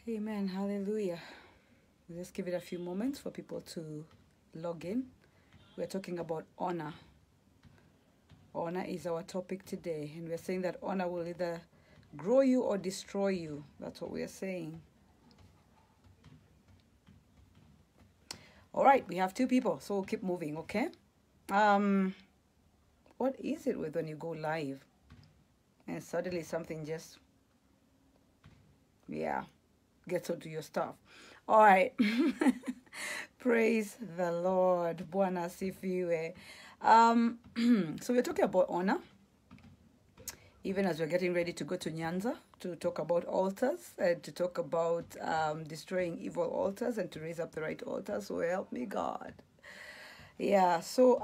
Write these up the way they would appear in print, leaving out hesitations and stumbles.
Amen. Hallelujah. We'll just give it a few moments for people to log in. We're talking about honor. Honor is our topic today. And we're saying that honor will either grow you or destroy you. That's what we're saying. All right, we have two people, so we'll keep moving, okay? What is it with when you go live and suddenly something just, gets onto your stuff? All right. Praise the Lord. Bwana sifiwe. So we're talking about honor, even as we're getting ready to go to Nyanza to talk about altars and to talk about destroying evil altars and to raise up the right altars. So help me God. Yeah, so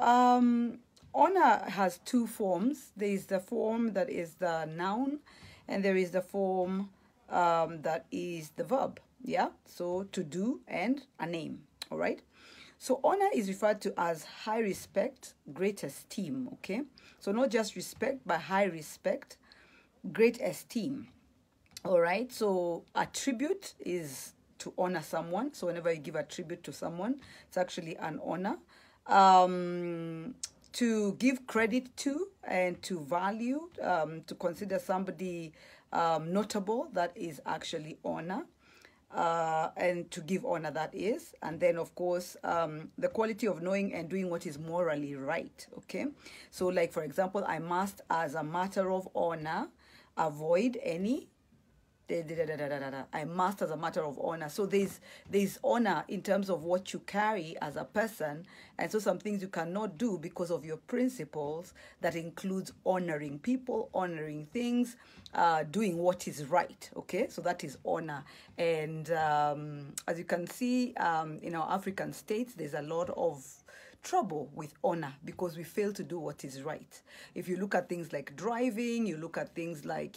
honor has two forms. There is the form that is the noun, and there is the form that is the verb. Yeah, so to do and a name. All right. So honor is referred to as high respect, great esteem. Okay. So not just respect, but high respect, great esteem. All right. So a tribute is to honor someone. So whenever you give a tribute to someone, it's actually an honor. To give credit to and to value, to consider somebody notable, that is actually honor. And to give honor, that is. And then, of course, the quality of knowing and doing what is morally right, okay? So, like, for example, I must, as a matter of honor, avoid any... I must, as a matter of honor. So there's honor in terms of what you carry as a person, and so some things you cannot do because of your principles. That includes honoring people, honoring things, doing what is right. Okay, so that is honor. And as you can see, in our African states, there's a lot of trouble with honor because we fail to do what is right. If you look at things like driving, you look at things like,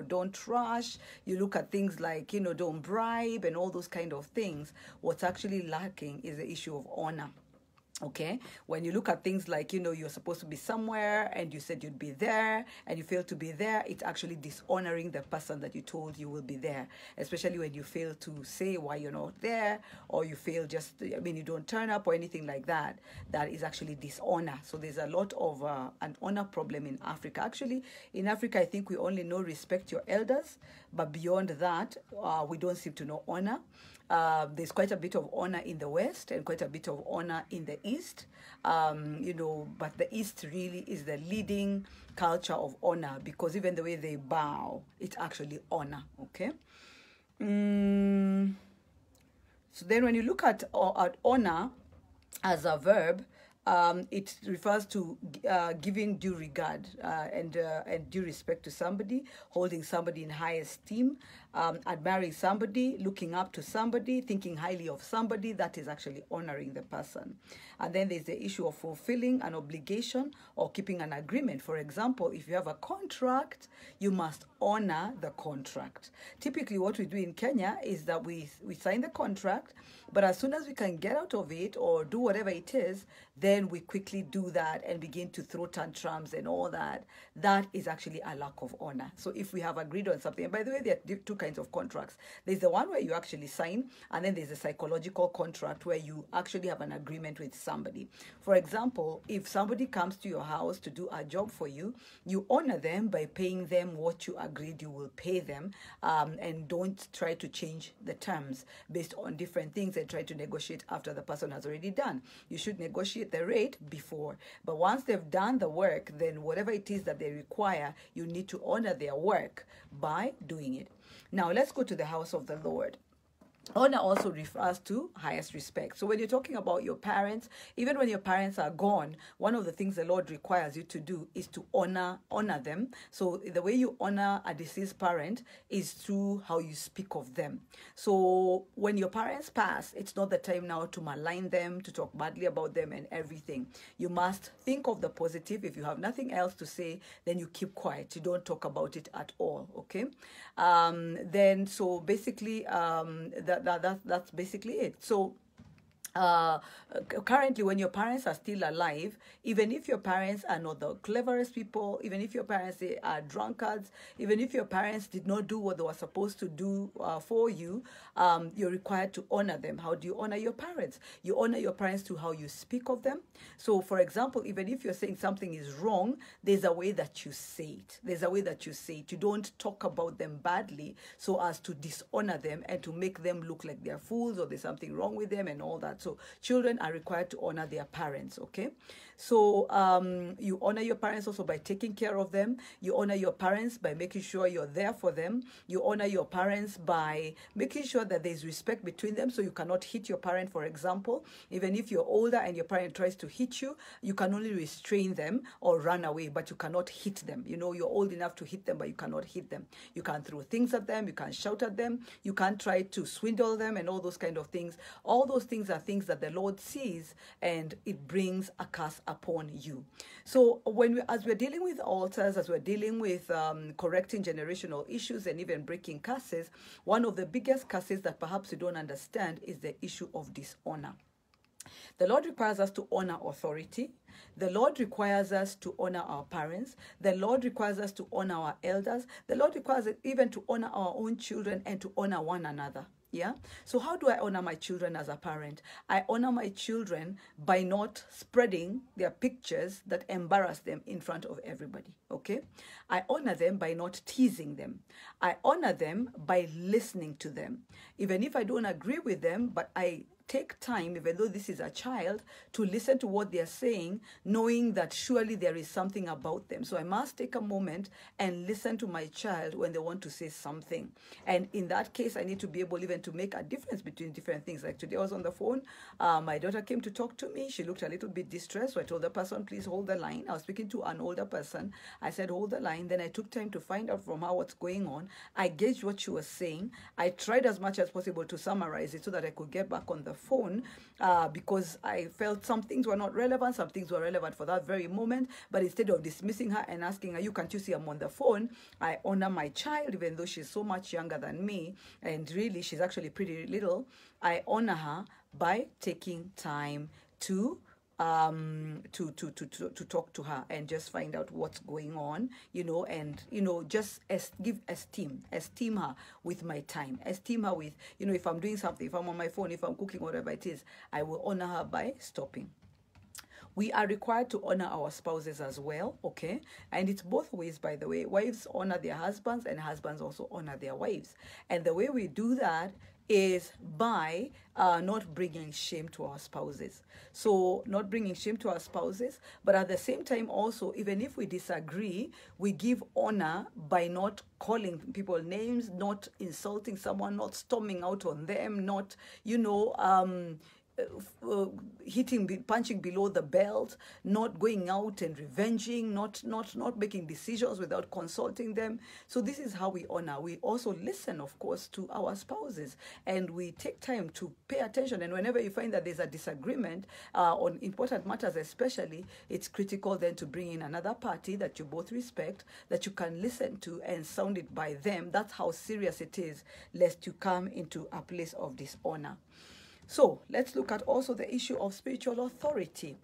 don't rush, you look at things like, don't bribe and all those kind of things, what's actually lacking is the issue of honor. Okay, when you look at things like, you're supposed to be somewhere and you said you'd be there and you fail to be there, it's actually dishonoring the person that you told you will be there, especially when you fail to say why you're not there, or you fail you don't turn up or anything like that. That is actually dishonor. So there's a lot of an honor problem in Africa. Actually, in Africa, I think we only know respect your elders, but beyond that, we don't seem to know honor. There's quite a bit of honor in the West and quite a bit of honor in the East, but the East really is the leading culture of honor, because even the way they bow, it's actually honor, okay? So then when you look at honor as a verb, it refers to giving due regard and due respect to somebody, holding somebody in high esteem, admiring somebody, looking up to somebody, thinking highly of somebody. That is actually honoring the person. And then there's the issue of fulfilling an obligation or keeping an agreement. For example, if you have a contract, you must honor the contract. Typically, what we do in Kenya is that we sign the contract, but as soon as we can get out of it or do whatever it is, then we quickly do that and begin to throw tantrums and all that. That is actually a lack of honor. So if we have agreed on something, and by the way, there are two kinds of contracts. There's the one where you actually sign, and then there's a psychological contract where you actually have an agreement with somebody. For example, if somebody comes to your house to do a job for you, you honor them by paying them what you agreed you will pay them, and don't try to change the terms based on different things and try to negotiate after the person has already done. You should negotiate the rate before, but once they've done the work, then whatever it is that they require, you need to honor their work by doing it. Now let's go to the house of the Lord. Honor also refers to highest respect. So when you're talking about your parents, even when your parents are gone, one of the things the Lord requires you to do is to honor them. So the way you honor a deceased parent is through how you speak of them. So when your parents pass, it's not the time now to malign them, to talk badly about them and everything. You must think of the positive. If you have nothing else to say, then you keep quiet. You don't talk about it at all, okay? So basically, that's basically it. So uh, currently, when your parents are still alive, even if your parents are not the cleverest people, even if your parents are drunkards, even if your parents did not do what they were supposed to do for you, you're required to honor them. How do you honor your parents? You honor your parents through how you speak of them. So, for example, even if you're saying something is wrong, there's a way that you say it. There's a way that you say it. You don't talk about them badly so as to dishonor them and to make them look like they're fools or there's something wrong with them and all that. So children are required to honor their parents, okay? So you honor your parents also by taking care of them. You honor your parents by making sure you're there for them. You honor your parents by making sure that there's respect between them, so you cannot hit your parent, for example. Even if you're older and your parent tries to hit you, you can only restrain them or run away, but you cannot hit them. You know, you're old enough to hit them, but you cannot hit them. You can't throw things at them. You can't shout at them. You can't try to swindle them and all those kind of things. All those things are things that the Lord sees, and it brings a curse upon you. So as we're dealing with altars, as we're dealing with correcting generational issues and even breaking curses, one of the biggest curses that perhaps you don't understand is the issue of dishonor. The Lord requires us to honor authority. The Lord requires us to honor our parents. The Lord requires us to honor our elders. The Lord requires us even to honor our own children and to honor one another. Yeah. So how do I honor my children as a parent? I honor my children by not spreading their pictures that embarrass them in front of everybody. Okay. I honor them by not teasing them. I honor them by listening to them. Even if I don't agree with them, but I take time, even though this is a child, to listen to what they're saying, knowing that surely there is something about them. So I must take a moment and listen to my child when they want to say something. And in that case, I need to be able even to make a difference between different things. Like today I was on the phone, my daughter came to talk to me. She looked a little bit distressed. So I told the person, please hold the line. I was speaking to an older person. I said, hold the line. Then I took time to find out from her what's going on. I gauged what she was saying. I tried as much as possible to summarize it so that I could get back on the phone, because I felt some things were not relevant, some things were relevant for that very moment. But instead of dismissing her and asking her, can't you see I'm on the phone, I honor my child, even though she's so much younger than me, and really she's actually pretty little. I honor her by taking time to talk to her and just find out what's going on, and just esteem her with my time, esteem her with, if I'm doing something, if I'm on my phone, if I'm cooking, whatever it is, I will honor her by stopping. We are required to honor our spouses as well, okay? And it's both ways, by the way. Wives honor their husbands and husbands also honor their wives. And the way we do that is by not bringing shame to our spouses. So not bringing shame to our spouses, but at the same time also, even if we disagree, we give honor by not calling people names, not insulting someone, not storming out on them, not, punching below the belt, not going out and revenging, not making decisions without consulting them. So this is how we honor. We also listen, of course, to our spouses, and we take time to pay attention. And whenever you find that there's a disagreement on important matters, especially, it's critical then to bring in another party that you both respect, that you can listen to and sound it by them. That's how serious it is, lest you come into a place of dishonor. So let's look at also the issue of spiritual authority.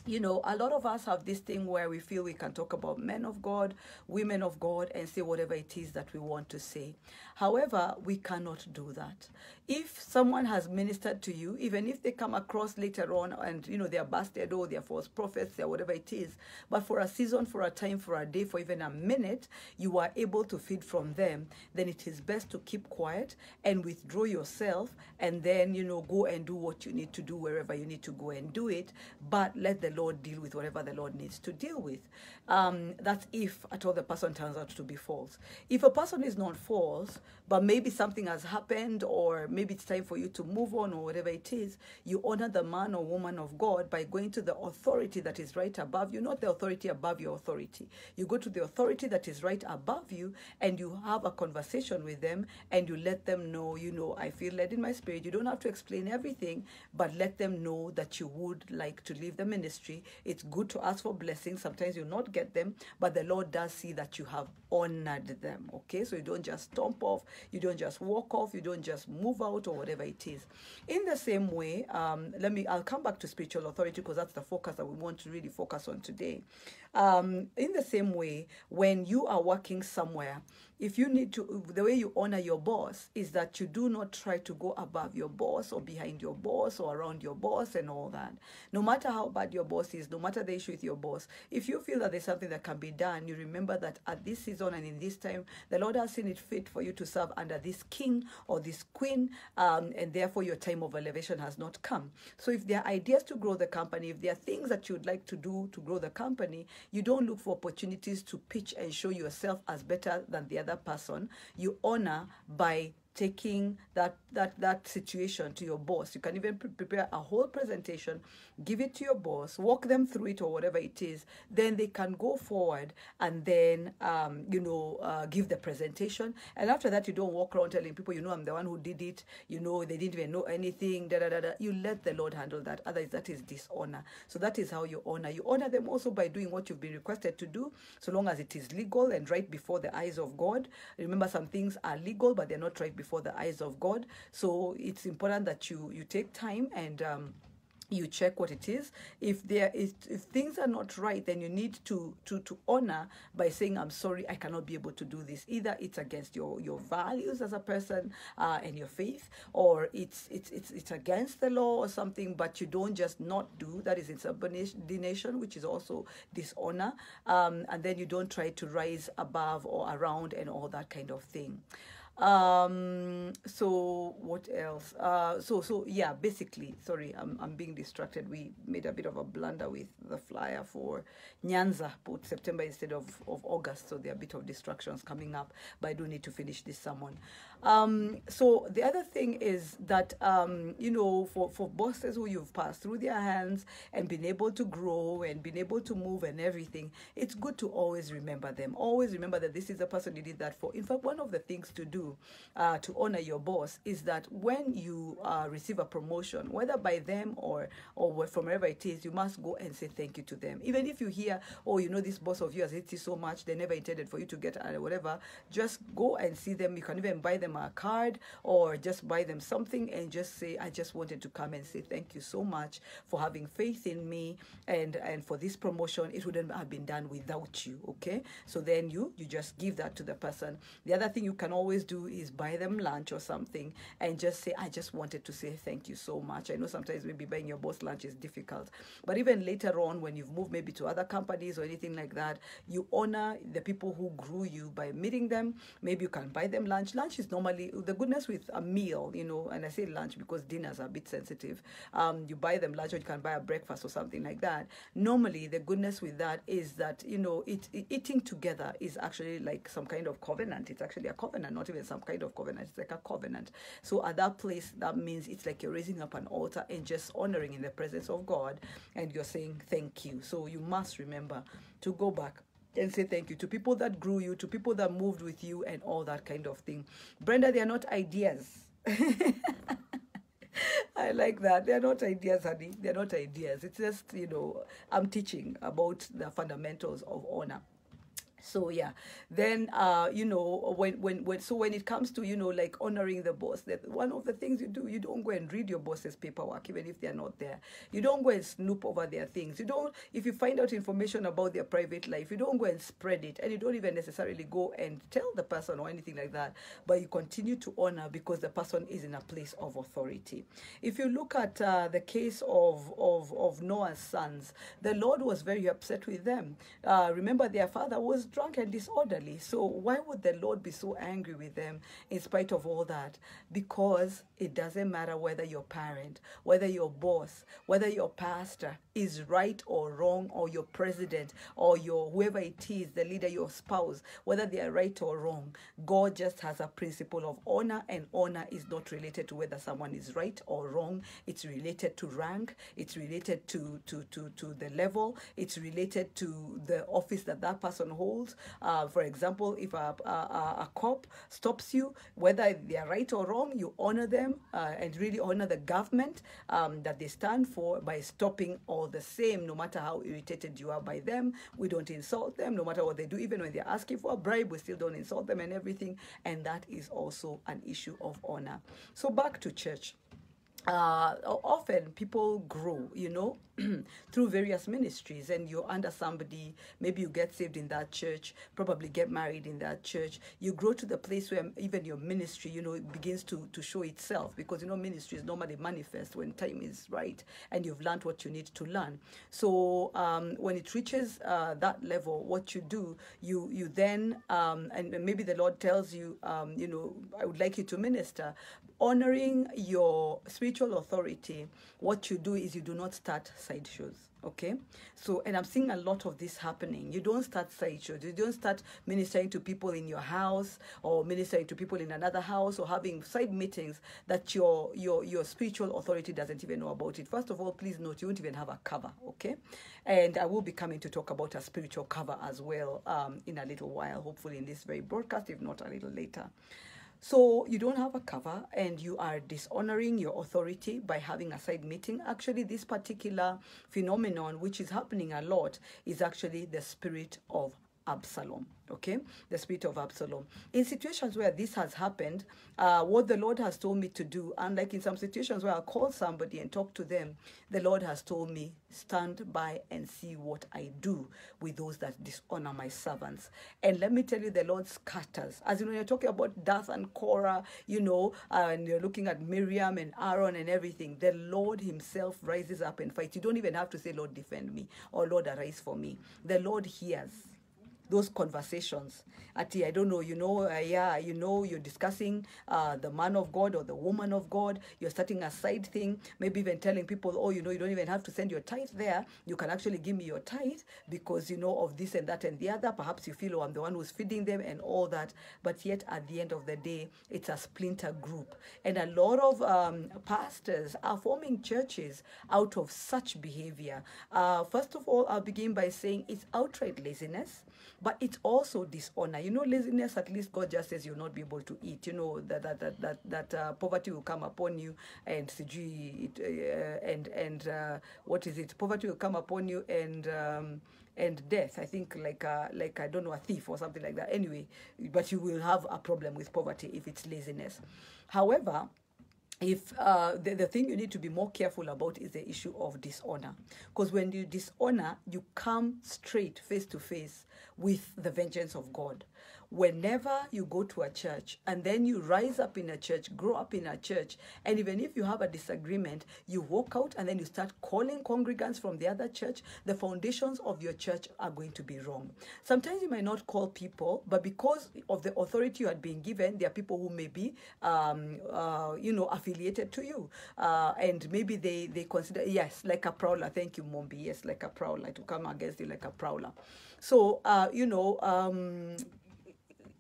A lot of us have this thing where we feel we can talk about men of God, women of God, and say whatever it is that we want to say. However, we cannot do that. If someone has ministered to you, even if they come across later on and, they're busted or they're false prophets, they're whatever it is, but for a season, for a time, for a day, for even a minute, you are able to feed from them, then it is best to keep quiet and withdraw yourself and then, go and do what you need to do wherever you need to go and do it, but let the Lord deal with whatever the Lord needs to deal with. That's if at all the person turns out to be false. If a person is not false, but maybe something has happened, or maybe it's time for you to move on, or whatever it is, you honor the man or woman of God by going to the authority that is right above you, not the authority above your authority. You go to the authority that is right above you, and you have a conversation with them, and you let them know, I feel led in my spirit. You don't have to explain everything, but let them know that you would like to leave the ministry ministry. It's good to ask for blessings. Sometimes you'll not get them, but the Lord does see that you have honored them. Okay, so you don't just stomp off, you don't just walk off, you don't just move out or whatever it is. In the same way, I'll come back to spiritual authority because that's the focus that we want to really focus on today. In the same way, when you are working somewhere, if you need to, the way you honor your boss is that you do not try to go above your boss or behind your boss or around your boss and all that. No matter how bad your boss is, no matter the issue with your boss, if you feel that there's something that can be done, you remember that at this season and in this time, the Lord has seen it fit for you to serve under this king or this queen, and therefore your time of elevation has not come. So if there are ideas to grow the company, if there are things that you'd like to do to grow the company, you don't look for opportunities to pitch and show yourself as better than the other person. You honor by taking that situation to your boss. You can even prepare a whole presentation, give it to your boss, walk them through it or whatever it is. Then they can go forward and then, give the presentation. And after that, you don't walk around telling people, I'm the one who did it. They didn't even know anything. Da, da, da, da. You let the Lord handle that. Otherwise, that is dishonor. So that is how you honor. You honor them also by doing what you've been requested to do, so long as it is legal and right before the eyes of God. Remember, some things are legal, but they're not right before the eyes of God. So it's important that you take time and you check what it is. If things are not right, then you need to honor by saying, I'm sorry, I cannot be able to do this. Either it's against your values as a person and your faith, or it's against the law or something, but you don't just not do. That is insubordination, which is also dishonor. And then you don't try to rise above or around and all that kind of thing. So what else? So yeah, basically, sorry, I'm being distracted. We made a bit of a blunder with the flyer for Nyanza, put September instead of August. So there are a bit of distractions coming up, but I do need to finish this sermon. So the other thing is that, for bosses who you've passed through their hands and been able to grow and been able to move and everything, it's good to always remember them. Always remember that this is the person you did that for. In fact, one of the things to do to honor your boss is that when you receive a promotion, whether by them or from wherever it is, you must go and say thank you to them. Even if you hear, this boss of yours hates you so much, they never intended for you to get whatever, just go and see them. You can even buy them a card or just buy them something and just say, I just wanted to come and say thank you so much for having faith in me and for this promotion. It wouldn't have been done without you, okay? So then you just give that to the person. The other thing you can always do is buy them lunch or something and just say, I just wanted to say thank you so much. I know sometimes maybe buying your boss lunch is difficult, but even later on when you've moved maybe to other companies or anything like that, you honor the people who grew you by meeting them. Maybe you can buy them lunch. Lunch is normally the goodness with a meal, and I say lunch because dinners are a bit sensitive. You buy them lunch, or you can buy a breakfast or something like that. Normally the goodness with that is that eating together is actually like some kind of covenant. It's actually a covenant, not even some kind of covenant. It's like a covenant. So at that place, that means it's like you're raising up an altar and just honoring in the presence of God, and you're saying thank you. So you must remember to go back and say thank you to people that grew you, to people that moved with you, and all that kind of thing. Brenda, they are not ideas. I like that. They're not ideas, honey. They're not ideas. It's just, I'm teaching about the fundamentals of honor. So yeah, then when it comes to like honoring the boss, that one of the things you do, you don't go and read your boss's paperwork even if they're not there. You don't go and snoop over their things. You don't, if you find out information about their private life, you don't go and spread it, and you don't even necessarily go and tell the person or anything like that. But you continue to honor because the person is in a place of authority. If you look at the case of Noah's sons, the Lord was very upset with them. Remember, their father was drunk and disorderly. So why would the Lord be so angry with them in spite of all that? Because it doesn't matter whether your parent, whether your boss, whether your pastor is right or wrong, or your president, or your whoever it is, the leader, your spouse, whether they are right or wrong. God just has a principle of honor, and honor is not related to whether someone is right or wrong. It's related to rank. It's related to the level. It's related to the office that person holds. For example, if a cop stops you, whether they are right or wrong, you honor them and really honor the government that they stand for by stopping all all the same, no matter how irritated you are by them. We don't insult them, no matter what they do. Even when they're asking for a bribe, we still don't insult them and everything. And that is also an issue of honor. So back to church. Often people grow, through various ministries, and you're under somebody. Maybe you get saved in that church, probably get married in that church. You grow to the place where even your ministry, it begins to show itself, because ministries normally manifest when time is right and you've learned what you need to learn. So when it reaches that level, what you do, you then and maybe the Lord tells you, I would like you to minister. Honoring your spiritual authority, what you do is you do not start side shows. Okay, so, and I'm seeing a lot of this happening. You don't start side shows. You don't start ministering to people in your house, or ministering to people in another house, or having side meetings that your spiritual authority doesn't even know about it. First of all, please note, you won't even have a cover. Okay, and I will be coming to talk about a spiritual cover as well in a little while, hopefully in this very broadcast, if not a little later. So you don't have a cover, and you are dishonoring your authority by having a side meeting. Actually, this particular phenomenon, which is happening a lot, is actually the spirit of Absalom. Okay, the spirit of Absalom. In situations where this has happened, what the Lord has told me to do, unlike in some situations where I call somebody and talk to them, the Lord has told me, stand by and see what I do with those that dishonor my servants. And let me tell you, the Lord scatters. As you know, you're talking about Dathan and Korah, and you're looking at Miriam and Aaron and everything. The Lord himself rises up and fights. You don't even have to say, Lord, defend me, or Lord, arise for me. The Lord hears those conversations. I don't know, you're discussing the man of God or the woman of God. You're starting a side thing, maybe even telling people, oh, you don't even have to send your tithe there. You can actually give me your tithe because, of this and that and the other. Perhaps you feel, oh, I'm the one who's feeding them and all that. But yet at the end of the day, it's a splinter group. And a lot of pastors are forming churches out of such behavior. First of all, I'll begin by saying it's outright laziness. But it's also dishonor. Laziness, at least God just says you'll not be able to eat. That poverty will come upon you, and what is it? Poverty will come upon you, and death. I think like I don't know, a thief or something like that. Anyway, but you will have a problem with poverty if it's laziness. However, if the thing you need to be more careful about is the issue of dishonor. Because when you dishonor, you come straight face to face with the vengeance of God. Whenever you go to a church and then you rise up in a church, grow up in a church, and even if you have a disagreement, you walk out and then you start calling congregants from the other church, the foundations of your church are going to be wrong. Sometimes you might not call people, but because of the authority you had been given, there are people who may be, affiliated to you. And maybe they consider, yes, like a prowler. Thank you, Mombi. Yes, like a prowler, to come against you like a prowler. So,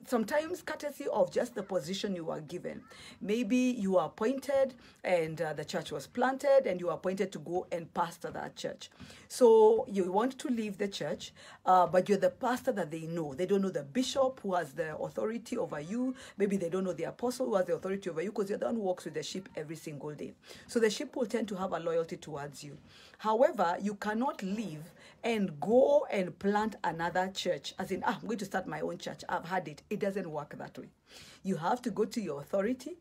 sometimes courtesy of just the position you are given. Maybe you are appointed and the church was planted and you are appointed to go and pastor that church. So you want to leave the church, but you're the pastor that they know. They don't know the bishop who has the authority over you. Maybe they don't know the apostle who has the authority over you, because you're the one who walks with the sheep every single day. So the sheep will tend to have a loyalty towards you. However, you cannot leave and go and plant another church, as in, I'm going to start my own church. I've had it. It doesn't work that way. You have to go to your authority,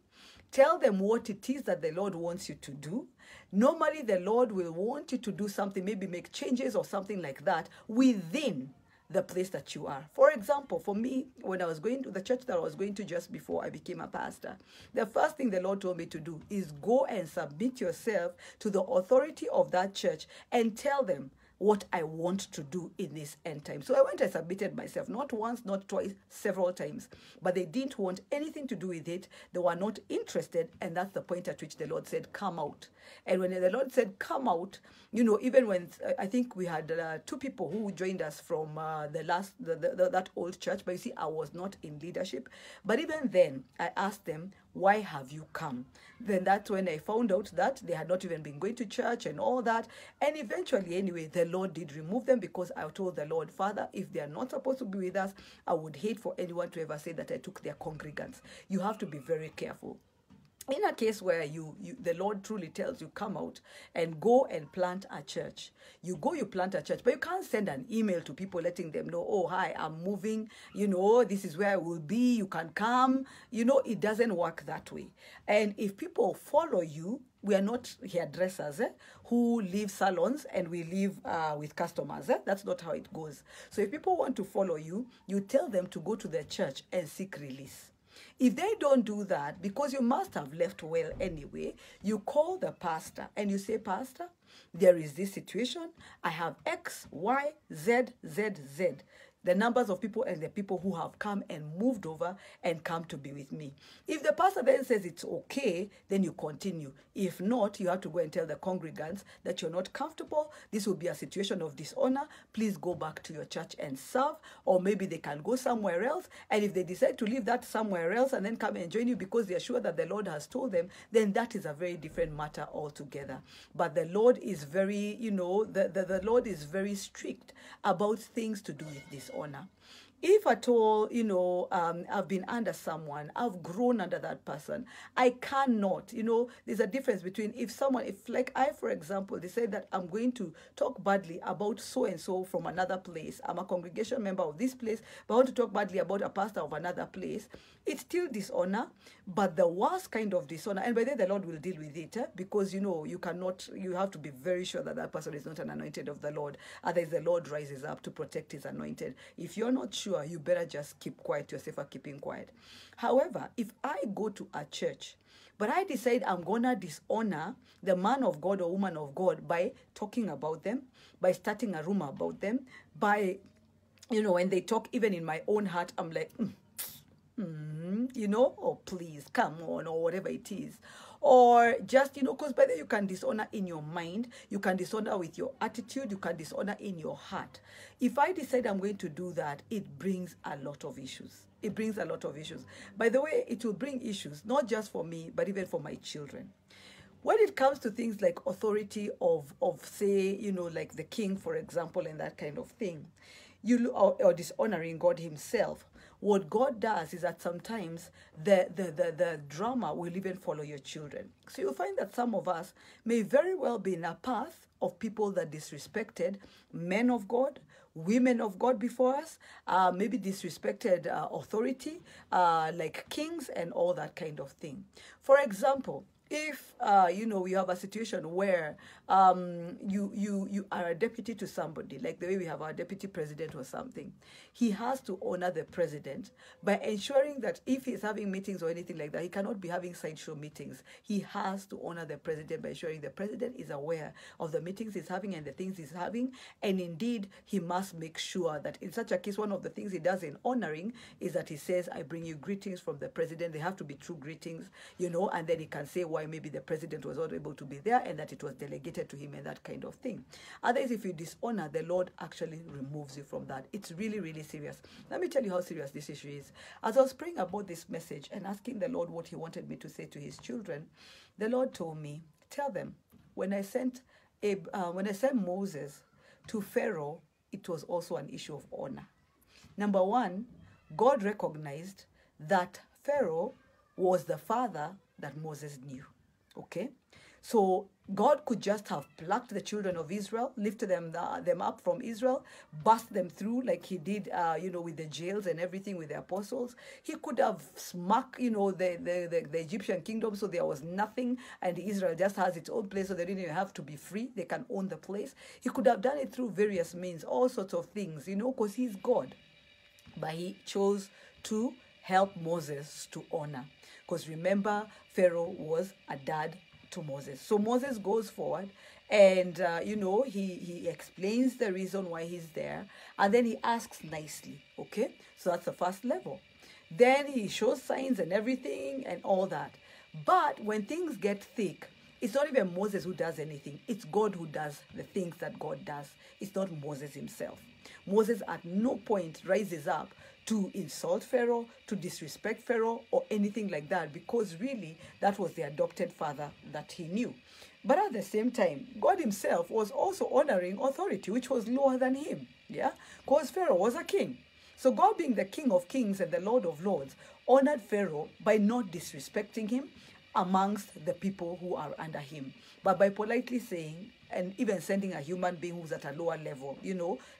tell them what it is that the Lord wants you to do. Normally, the Lord will want you to do something, maybe make changes or something like that within the place that you are. For example, for me, when I was going to the church that I was going to just before I became a pastor, the first thing the Lord told me to do is go and submit yourself to the authority of that church and tell them what I want to do in this end time. So I went and submitted myself, not once, not twice, several times. But they didn't want anything to do with it. They were not interested. And that's the point at which the Lord said, come out. And when the Lord said, come out, even when I think we had two people who joined us from that old church. But you see, I was not in leadership. But even then, I asked them, why have you come? Then that's when I found out that they had not even been going to church and all that. And eventually, anyway, the Lord did remove them, because I told the Lord, Father, if they are not supposed to be with us, I would hate for anyone to ever say that I took their congregants. You have to be very careful. in a case where the Lord truly tells you, come out and go and plant a church, you go, you plant a church, but you can't send an email to people letting them know, oh, hi, I'm moving, this is where I will be, you can come. It doesn't work that way. And if people follow you, we are not hairdressers who leave salons and we live with customers. That's not how it goes. So if people want to follow you, you tell them to go to their church and seek release. If they don't do that, because you must have left well anyway, you call the pastor and you say, Pastor, there is this situation. I have X, Y, Z, Z, Z. The numbers of people and the people who have come and moved over and come to be with me. If the pastor then says it's okay, then you continue. If not, you have to go and tell the congregants that you're not comfortable. This will be a situation of dishonor. Please go back to your church and serve. Or maybe they can go somewhere else. And if they decide to leave that somewhere else and then come and join you because they're sure that the Lord has told them, then that is a very different matter altogether. But the Lord is very, the Lord is very strict about things to do with dishonor. If at all, I've been under someone, I've grown under that person, I cannot, there's a difference between if like I, for example, they say that I'm going to talk badly about so-and-so from another place. I'm a congregation member of this place, but I want to talk badly about a pastor of another place. It's still dishonor, but the worst kind of dishonor, and by then the Lord will deal with it, because, you have to be very sure that that person is not an anointed of the Lord. Otherwise, the Lord rises up to protect his anointed. If you're not sure, you better just keep quiet. You're safer keeping quiet. However, if I go to a church, but I decide I'm going to dishonor the man of God or woman of God by talking about them, by starting a rumor about them, by, when they talk, even in my own heart, I'm like, oh, please, come on, or whatever it is. Or just, because by then you can dishonor in your mind, you can dishonor with your attitude, you can dishonor in your heart. If I decide I'm going to do that, it brings a lot of issues. It brings a lot of issues. By the way, it will bring issues, not just for me, but even for my children. When it comes to things like authority of say, like the king, for example, and that kind of thing, or dishonoring God himself, what God does is that sometimes the drama will even follow your children. So you'll find that some of us may very well be in a path of people that disrespected men of God, women of God before us, maybe disrespected authority, like kings and all that kind of thing. For example, if we have a situation where you are a deputy to somebody, like the way we have our deputy president or something, he has to honor the president by ensuring that if he's having meetings or anything like that, he cannot be having sideshow meetings. He has to honor the president by ensuring the president is aware of the meetings he's having and the things he's having. And indeed, he must make sure that in such a case, one of the things he does in honoring is that he says, I bring you greetings from the president. They have to be true greetings, and then he can say why maybe the president was not able to be there and that it was delegated to him and that kind of thing. Otherwise, if you dishonor, the Lord actually removes you from that. It's really, really serious. Let me tell you how serious this issue is. As I was praying about this message and asking the Lord what he wanted me to say to his children, the Lord told me, tell them, when I sent Moses to Pharaoh, it was also an issue of honor. Number one, God recognized that Pharaoh was the father that Moses knew. Okay, so God could just have plucked the children of Israel, lifted them up from Israel, bust them through like he did, with the jails and everything with the apostles. He could have smacked, the Egyptian kingdom so there was nothing, and Israel just has its own place, so they didn't even have to be free. They can own the place. He could have done it through various means, all sorts of things, because he's God. But he chose to help Moses to honor. Because remember, Pharaoh was a dad to Moses. So Moses goes forward and, he explains the reason why he's there. And then he asks nicely, okay? So that's the first level. Then he shows signs and everything and all that. But when things get thick, it's not even Moses who does anything. It's God who does the things that God does. It's not Moses himself. Moses at no point rises up to insult Pharaoh, to disrespect Pharaoh, or anything like that, because really that was the adopted father that he knew. But at the same time, God himself was also honoring authority, which was lower than him, because Pharaoh was a king. So God, being the King of Kings and the Lord of Lords, honored Pharaoh by not disrespecting him amongst the people who are under him. But by politely saying, and even sending a human being who's at a lower level,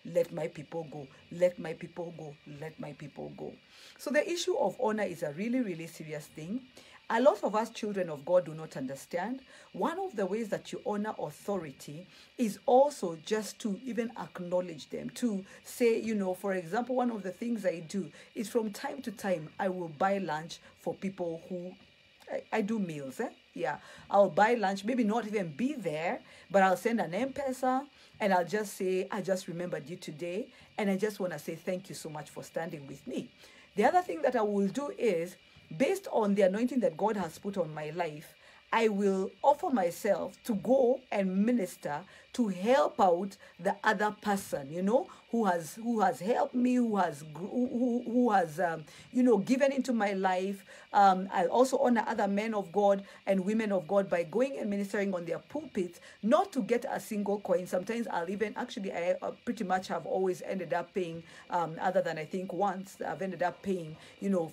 let my people go, let my people go, let my people go. So the issue of honor is a really, really serious thing. A lot of us children of God do not understand. One of the ways that you honor authority is also just to even acknowledge them, to say, for example, one of the things I do is from time to time, I will buy lunch for people who I do meals. Yeah, I'll buy lunch, maybe not even be there, but I'll send an M-Pesa and I'll just say, I just remembered you today. And I just want to say thank you so much for standing with me. The other thing that I will do is, based on the anointing that God has put on my life, I will offer myself to go and minister to help out the other person, who has helped me, who has given into my life. I'll also honor other men of God and women of God by going and ministering on their pulpits, not to get a single coin. Sometimes I pretty much have always ended up paying, other than I think once, I've ended up paying,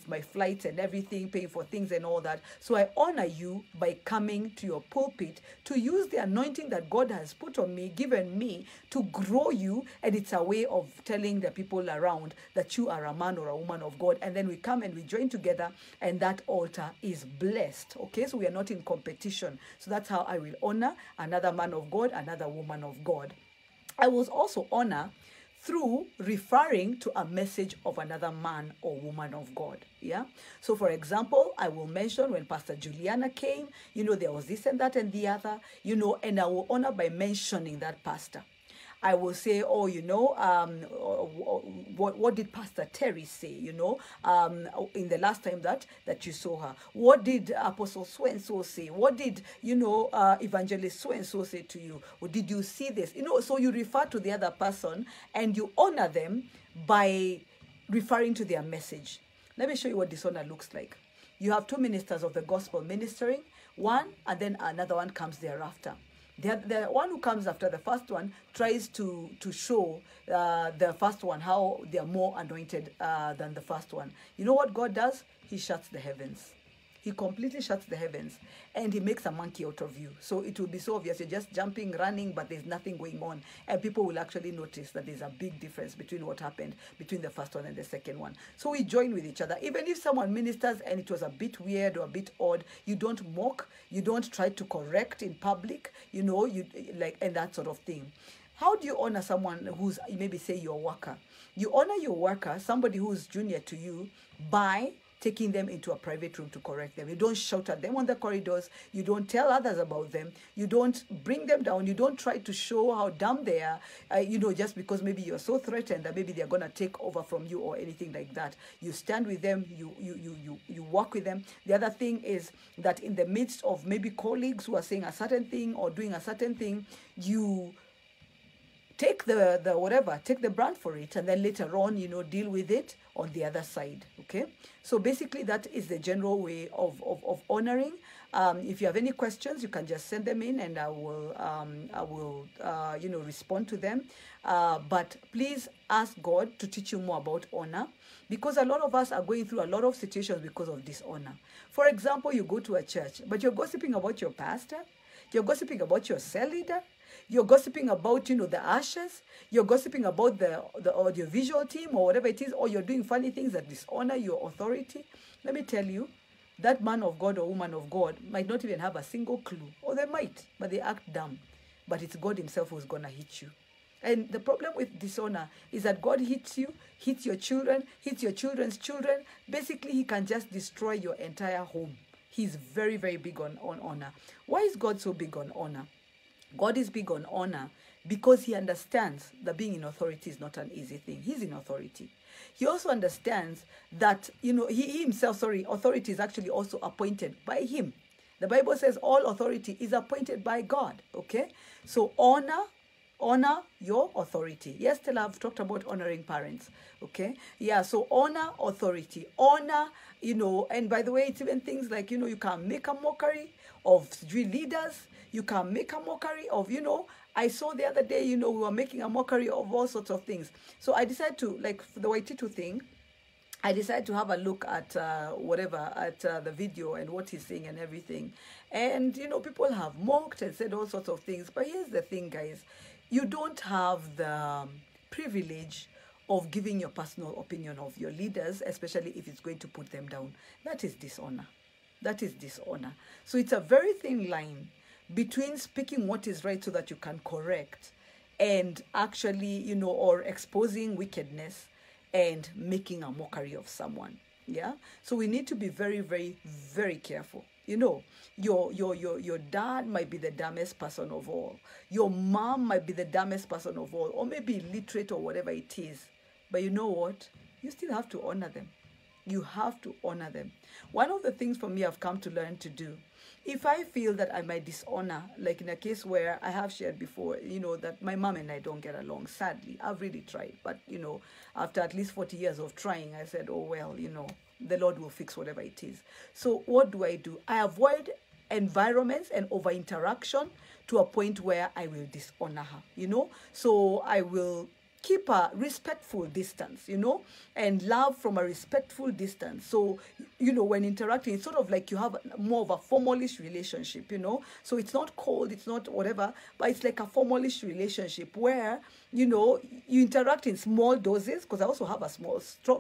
my flights and everything, paying for things and all that. So I honor you by coming to your pulpit to use the anointing that God has put on me, given me, to grow you. And it's a way of telling the people around that you are a man or a woman of God. And then we come and we join together, and that altar is blessed. Okay, so we are not in competition. So that's how I will honor another man of God, another woman of God. I will also honor through referring to a message of another man or woman of God. Yeah. So for example, I will mention when Pastor Juliana came, there was this and that and the other, and I will honor by mentioning that pastor. I will say, what did Pastor Terry say, in the last time that you saw her? What did Apostle so-and-so say? What did, Evangelist so-and-so say to you? Or did you see this? So you refer to the other person and you honor them by referring to their message. Let me show you what dishonor looks like. You have two ministers of the gospel ministering, one, and then another one comes thereafter. The one who comes after the first one tries to show the first one how they are more anointed than the first one. You know what God does? He shuts the heavens. He completely shuts the heavens, and he makes a monkey out of you. So it will be so obvious. You're just jumping, running, but there's nothing going on. And people will actually notice that there's a big difference between what happened between the first one and the second one. So we join with each other. Even if someone ministers and it was a bit weird or a bit odd, you don't mock, you don't try to correct in public, and that sort of thing. How do you honor someone who's, maybe say, your worker? You honor your worker, somebody who's junior to you, by taking them into a private room to correct them. You don't shout at them on the corridors. You don't tell others about them. You don't bring them down. You don't try to show how dumb they are, just because maybe you're so threatened that maybe they're going to take over from you or anything like that. You stand with them. You work with them. The other thing is that in the midst of maybe colleagues who are saying a certain thing or doing a certain thing, you take take the brand for it, and then later on, deal with it on the other side. Okay, so basically that is the general way of honoring. If you have any questions, you can just send them in, and I will respond to them. But please ask God to teach you more about honor, because a lot of us are going through a lot of situations because of dishonor. For example, you go to a church, but you're gossiping about your pastor, you're gossiping about your cell leader, you're gossiping about, the ushers. You're gossiping about the audiovisual team or whatever it is, or you're doing funny things that dishonor your authority. Let me tell you, that man of God or woman of God might not even have a single clue, or they might, but they act dumb. But it's God himself who's going to hit you. And the problem with dishonor is that God hits you, hits your children, hits your children's children. Basically, he can just destroy your entire home. He's very, very big on honor. Why is God so big on honor? God is big on honor because he understands that being in authority is not an easy thing. He's in authority. He also understands that, authority is actually also appointed by him. The Bible says all authority is appointed by God, okay? So honor your authority. Yes, Stella, I've talked about honoring parents, okay? Yeah, so honor authority. Honor, and by the way, it's even things like, you can make a mockery of leaders. You can make a mockery of, I saw the other day, we were making a mockery of all sorts of things. So I decided to, like, for the Waititu thing, I decided to have a look at the video and what he's saying and everything. And, people have mocked and said all sorts of things. But here's the thing, guys. You don't have the privilege of giving your personal opinion of your leaders, especially if it's going to put them down. That is dishonor. That is dishonor. So it's a very thin line between speaking what is right so that you can correct and actually, or exposing wickedness and making a mockery of someone. Yeah. So we need to be very, very, very careful. Your dad might be the dumbest person of all. Your mom might be the dumbest person of all, or maybe illiterate or whatever it is. But you know what? You still have to honor them. You have to honor them. One of the things for me I've come to learn to do, if I feel that I might dishonor, like in a case where I have shared before, that my mom and I don't get along, sadly, I've really tried. But, after at least 40 years of trying, I said, oh, well, the Lord will fix whatever it is. So what do? I avoid environments and over interaction to a point where I will dishonor her, So I will keep a respectful distance, and love from a respectful distance. So, when interacting, it's sort of like you have more of a formalish relationship, So it's not cold, it's not whatever, but it's like a formalish relationship where, you interact in small doses, because I also have a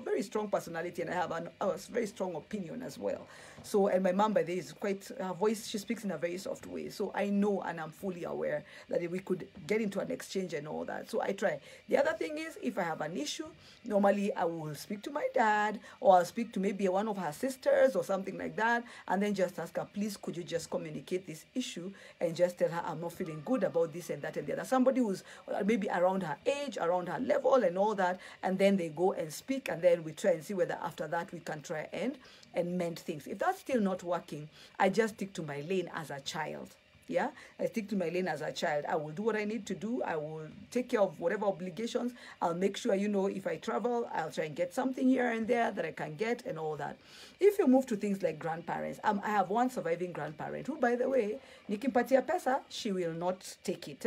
very strong personality, and I have a very strong opinion as well. So, and my mom, by the way, is her voice, she speaks in a very soft way. So I know and I'm fully aware that we could get into an exchange and all that. So I try. The other thing is, if I have an issue, normally I will speak to my dad, or I'll speak to maybe one of her sisters or something like that, and then just ask her, please, could you just communicate this issue and just tell her I'm not feeling good about this and that and the other. Somebody who's maybe around her age, around her level and all that, and then they go and speak, and then we try and see whether after that we can try and mend things. If that's still not working, I just stick to my lane as a child. Yeah, I stick to my lane as a child. I will do what I need to do. I will take care of whatever obligations. I'll make sure, if I travel, I'll try and get something here and there that I can get and all that. If you move to things like grandparents, I have one surviving grandparent who, by the way, nikimpatia pesa, she will not take it.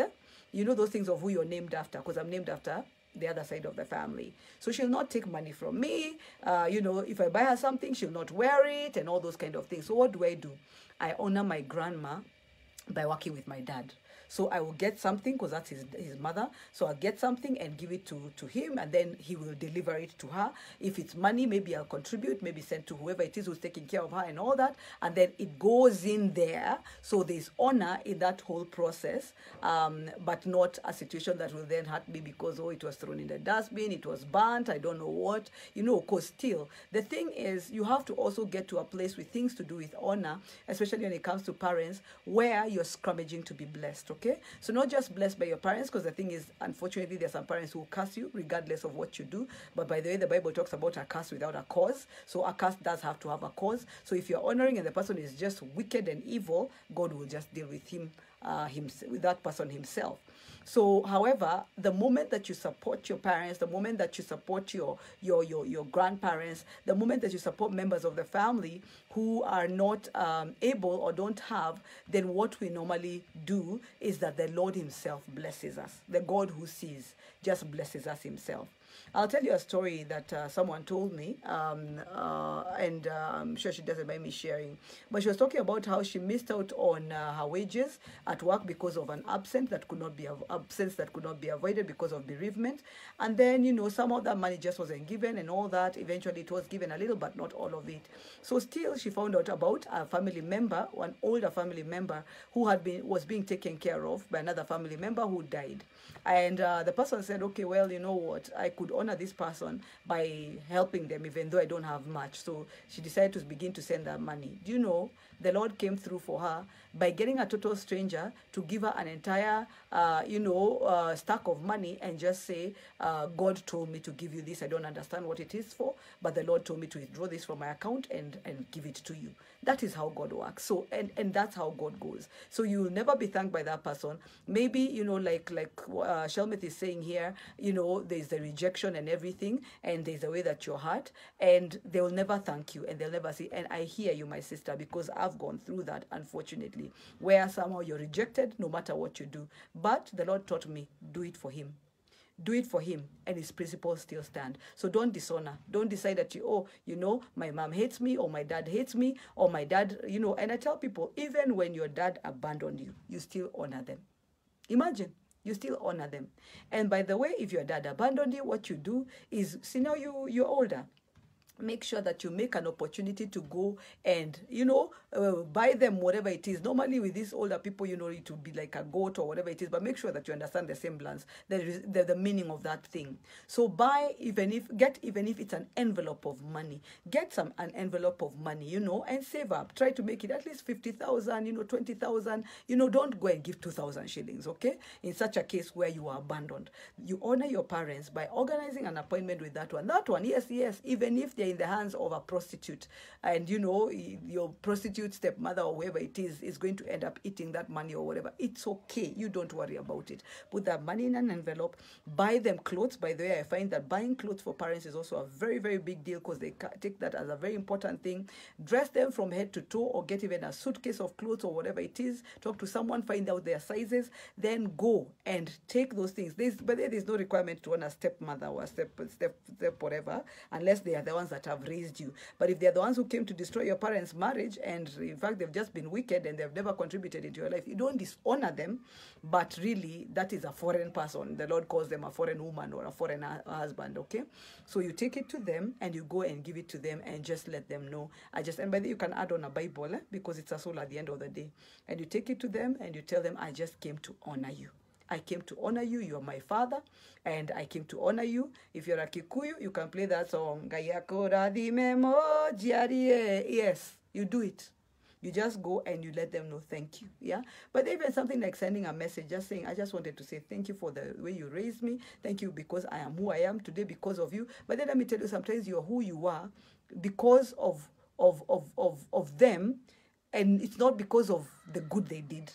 Those things of who you're named after, because I'm named after the other side of the family. So she'll not take money from me. If I buy her something, she'll not wear it and all those kind of things. So what do? I honor my grandma by working with my dad. So I will get something, because that's his mother. So I'll get something and give it to him, and then he will deliver it to her. If it's money, maybe I'll contribute, maybe send to whoever it is who's taking care of her and all that. And then it goes in there. So there's honor in that whole process, but not a situation that will then hurt me because, it was thrown in the dustbin, it was burnt, I don't know what, because still, the thing is, you have to also get to a place with things to do with honor, especially when it comes to parents, where you're scrummaging to be blessed, okay? So not just blessed by your parents, because the thing is, unfortunately, there's some parents who curse you regardless of what you do. But by the way, the Bible talks about a curse without a cause. So a curse does have to have a cause. So if you're honoring and the person is just wicked and evil, God will just deal with with that person himself. So, however, the moment that you support your parents, the moment that you support your grandparents, the moment that you support members of the family who are not able or don't have, then what we normally do is that the Lord himself blesses us. The God who sees just blesses us himself. I'll tell you a story that someone told me, and I'm sure she doesn't mind me sharing. But she was talking about how she missed out on her wages at work because of an absence that could not be avoided because of bereavement. And then, some of that money just wasn't given and all that. Eventually, it was given a little, but not all of it. So still, she found out about a family member, one older family member, who was being taken care of by another family member who died. And the person said, okay, well, you know what, I could honor this person by helping them, even though I don't have much. So she decided to begin to send that money. Do you know, the Lord came through for her by getting a total stranger to give her an entire, stack of money and just say, God told me to give you this. I don't understand what it is for, but the Lord told me to withdraw this from my account and give it to you. That is how God works. So, and that's how God goes. So you will never be thanked by that person. Maybe, like Shelmith is saying here, there's the rejection and everything, and there's the way that you're hurt, and they will never thank you, and they'll never say, and I hear you, my sister, because I've gone through that, unfortunately, where somehow you're rejected no matter what you do. But the Lord taught me, do it for him. do it for him, and his principles still stand. So don't dishonor. Don't decide that my mom hates me, or my dad hates me, or my dad, and I tell people, even when your dad abandoned you, you still honor them. Imagine, you still honor them. And by the way, if your dad abandoned you, what you do is, see, now you're older, make sure that you make an opportunity to go and, buy them whatever it is. Normally with these older people, it would be like a goat or whatever it is, but make sure that you understand the semblance, the meaning of that thing. So buy, even if it's an envelope of money, get an envelope of money, and save up. Try to make it at least 50,000, 20,000, don't go and give 2,000 shillings, okay? In such a case where you are abandoned. You honor your parents by organizing an appointment with that one. That one, yes, even if they're in the hands of a prostitute, and your prostitute stepmother or whoever it is going to end up eating that money or whatever, it's okay. You don't worry about it. Put that money in an envelope. Buy them clothes. By the way, I find that buying clothes for parents is also a very, very big deal, because they take that as a very important thing. Dress them from head to toe, or get even a suitcase of clothes or whatever it is. Talk to someone, find out their sizes, then go and take those things. But there's no requirement to own a stepmother or a step whatever, unless they are the ones that have raised you. But if they're the ones who came to destroy your parents' marriage, and in fact they've just been wicked and they've never contributed into your life, you don't dishonor them, but really that is a foreign person. The Lord calls them a foreign woman or a foreign husband, okay? So you take it to them and you go and give it to them and just let them know. And by the way, you can add on a Bible, because it's a soul at the end of the day. And you take it to them and you tell them, I just came to honor you. I came to honor you. You are my father, and I came to honor you. If you're a Kikuyu, you can play that song. Yes, you do it. You just go and you let them know thank you. Yeah. But even something like sending a message, just saying, I just wanted to say thank you for the way you raised me. Thank you because I am who I am today because of you. But then let me tell you, sometimes you're who you are because of them, and it's not because of the good they did.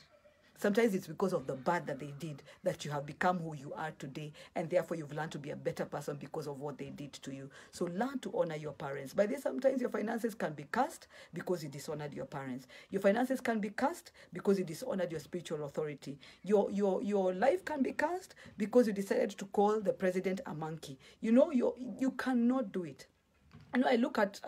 Sometimes it's because of the bad that they did that you have become who you are today, and therefore you've learned to be a better person because of what they did to you. So learn to honor your parents. By this, sometimes your finances can be cursed because you dishonored your parents. Your finances can be cursed because you dishonored your spiritual authority. Your life can be cursed because you decided to call the president a monkey. You cannot do it. I look at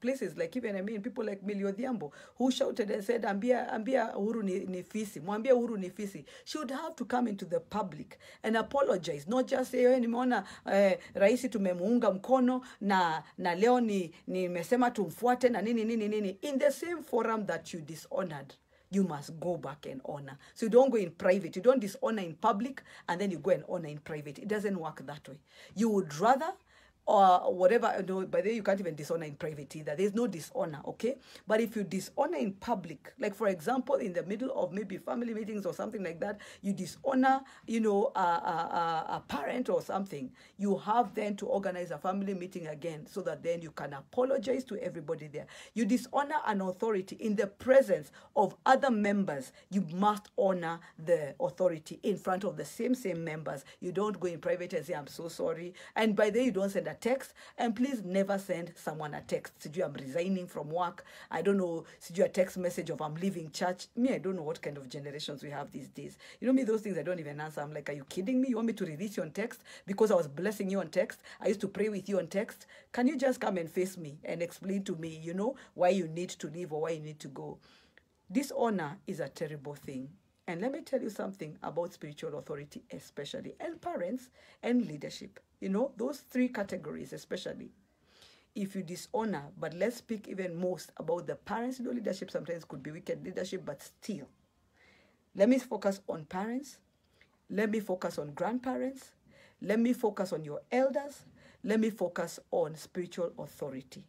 places like, even, people like Millie Odhiambo, who shouted and said, ambia Uhuru ni fisi, mwambia Uhuru ni fisi. She would have to come into the public and apologize, not just say, nimeona raisi tumemuunga mkono na leo nimesema tumfuate na nini. In the same forum that you dishonored, you must go back and honor. So you don't go in private. You don't dishonor in public and then you go and honor in private. It doesn't work that way. You would rather, or whatever, by the way, you can't even dishonor in private either. There's no dishonor, okay? But if you dishonor in public, like for example, in the middle of maybe family meetings or something like that, you dishonor, a parent or something, you have then to organize a family meeting again so that then you can apologize to everybody there. You dishonor an authority in the presence of other members. You must honor the authority in front of the same members. You don't go in private and say, I'm so sorry. And by the way, you don't send a text, and please never send someone a text. Siju, I'm resigning from work. I don't know, Siju, a text message of I'm leaving church. I don't know what kind of generations we have these days. Those things I don't even answer. I'm like, are you kidding me? You want me to release you on text because I was blessing you on text? I used to pray with you on text. Can you just come and face me and explain to me, why you need to leave or why you need to go? Dishonor is a terrible thing. And let me tell you something about spiritual authority especially, and parents and leadership. Those three categories especially. If you dishonor, but let's speak even most about the parents. Leadership sometimes could be wicked leadership, but still. Let me focus on parents. Let me focus on grandparents. Let me focus on your elders. Let me focus on spiritual authority.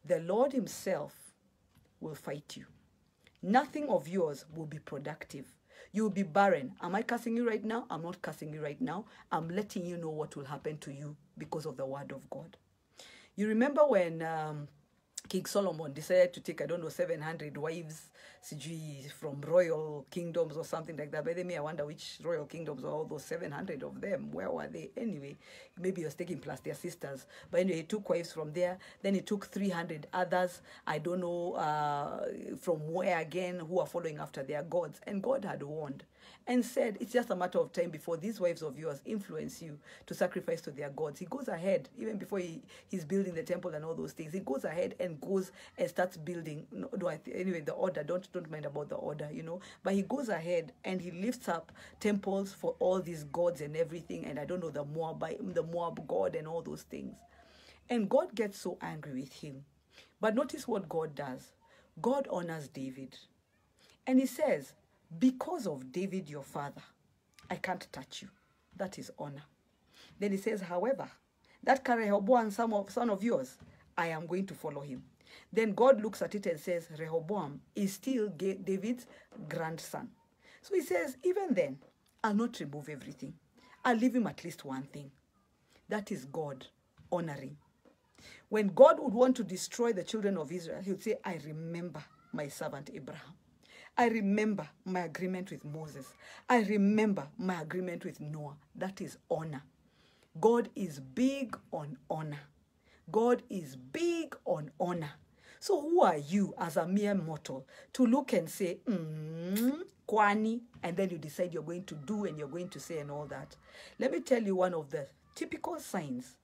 The Lord himself will fight you. Nothing of yours will be productive. You will be barren. Am I cursing you right now? I'm not cursing you right now. I'm letting you know what will happen to you because of the word of God. You remember when King Solomon decided to take, 700 wives, from royal kingdoms or something like that. By the way, I wonder which royal kingdoms are all those 700 of them. Where were they? Anyway, maybe he was taking plus their sisters. But anyway, he took wives from there. Then he took 300 others. I don't know from where again, who are following after their gods. And God had warned. and said, it's just a matter of time before these wives of yours influence you to sacrifice to their gods. He goes ahead, even before he's building the temple and all those things. He goes ahead and goes and starts building. Anyway, the order, don't mind about the order, you know. But he goes ahead and he lifts up temples for all these gods and everything. And I don't know, the Moab god and all those things. And God gets so angry with him. But notice what God does. God honors David. And he says, because of David, your father, I can't touch you. That is honor. Then he says, however, that Rehoboam, son of yours, I am going to follow him. Then God looks at it and says, Rehoboam is still David's grandson. So he says, even then, I'll not remove everything. I'll leave him at least one thing. That is God honoring. When God would want to destroy the children of Israel, he would say, I remember my servant Abraham. I remember my agreement with Moses. I remember my agreement with Noah. That is honor. God is big on honor. God is big on honor. So who are you as a mere mortal to look and say, kwani, and then you decide you're going to do and you're going to say and all that? Let me tell you one of the typical signs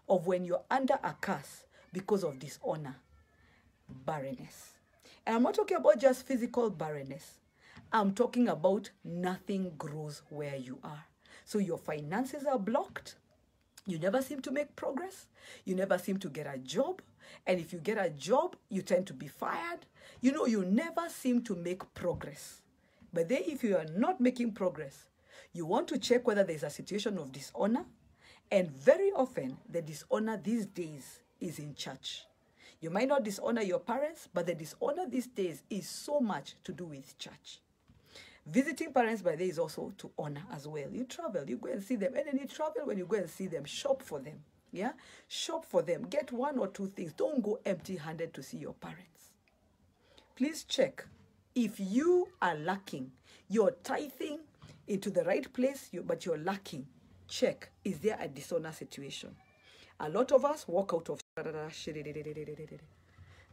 of when you're under a curse because of dishonor: barrenness. And I'm not talking about just physical barrenness. I'm talking about nothing grows where you are. So your finances are blocked. You never seem to make progress. You never seem to get a job. And if you get a job, you tend to be fired. You know, you never seem to make progress. But then if you are not making progress, you want to check whether there's a situation of dishonor. And very often, the dishonor these days is in church. You might not dishonor your parents, but the dishonor these days is so much to do with church. Visiting parents, by the way, is also to honor as well. You travel, you go and see them. And then you travel, when you go and see them, shop for them. Yeah? Shop for them. Get one or two things. Don't go empty-handed to see your parents. Please check. If you are lacking, you're tithing into the right place, but you're lacking, check. Is there a dishonor situation? A lot of us walk out of...